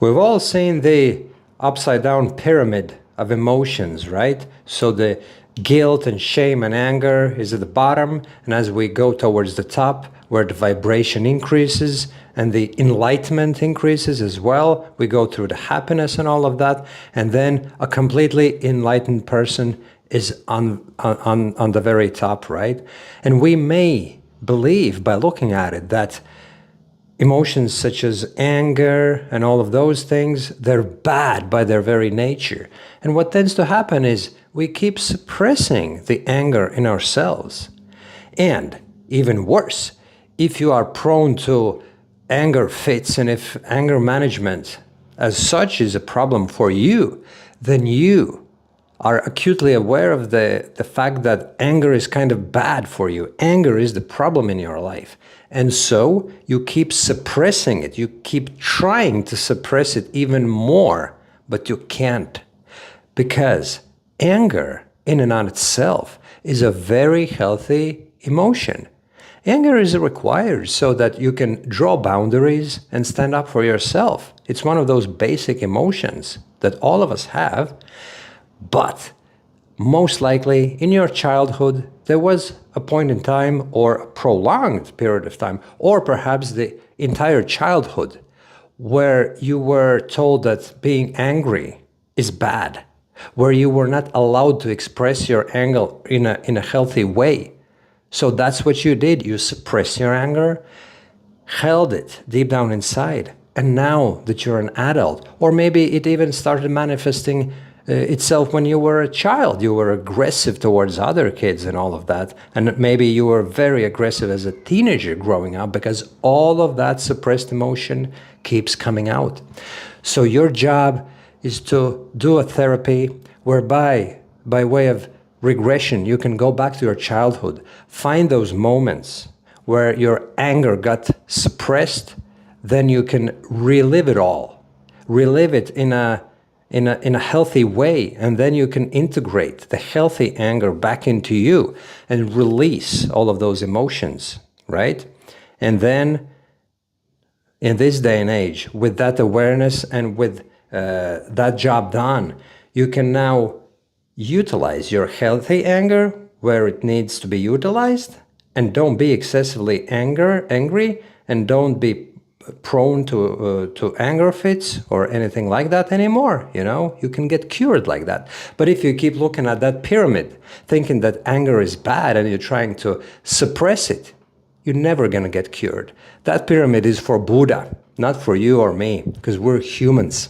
We've all seen the upside down pyramid of emotions, right? So the guilt and shame and anger is at the bottom, and as we go towards the top, where the vibration increases and the enlightenment increases as well, we go through the happiness and all of that, and then a completely enlightened person is on the very top, right? And we may believe by looking at it that emotions such as anger and all of those things, they're bad by their very nature. And what tends to happen is we keep suppressing the anger in ourselves. And even worse, if you are prone to anger fits and if anger management as such is a problem for you, then you are acutely aware of the fact that anger is kind of bad for you. Anger is the problem in your life. And so you keep suppressing it. You keep trying to suppress it even more, but you can't. Because anger in and on itself is a very healthy emotion. Anger is required so that you can draw boundaries and stand up for yourself. It's one of those basic emotions that all of us have. But most likely in your childhood, there was a point in time or a prolonged period of time, or perhaps the entire childhood, where you were told that being angry is bad, where you were not allowed to express your anger in a healthy way. So that's what you did. You suppressed your anger, held it deep down inside. And now that you're an adult, or maybe it even started manifesting itself when you were a child, you were aggressive towards other kids and all of that. And maybe you were very aggressive as a teenager growing up because all of that suppressed emotion keeps coming out. So your job is to do a therapy whereby, by way of regression, you can go back to your childhood, find those moments where your anger got suppressed, then you can relive it all, relive it in a healthy way, and then you can integrate the healthy anger back into you and release all of those emotions, right? And then in this day and age, with that awareness and with that job done, you can now utilize your healthy anger where it needs to be utilized, and don't be excessively angry, and don't be prone to anger fits or anything like that anymore. You know, you can get cured like that. But if you keep looking at that pyramid thinking that anger is bad and you're trying to suppress it, you're never going to get cured. That pyramid is for Buddha, not for you or me, because we're humans.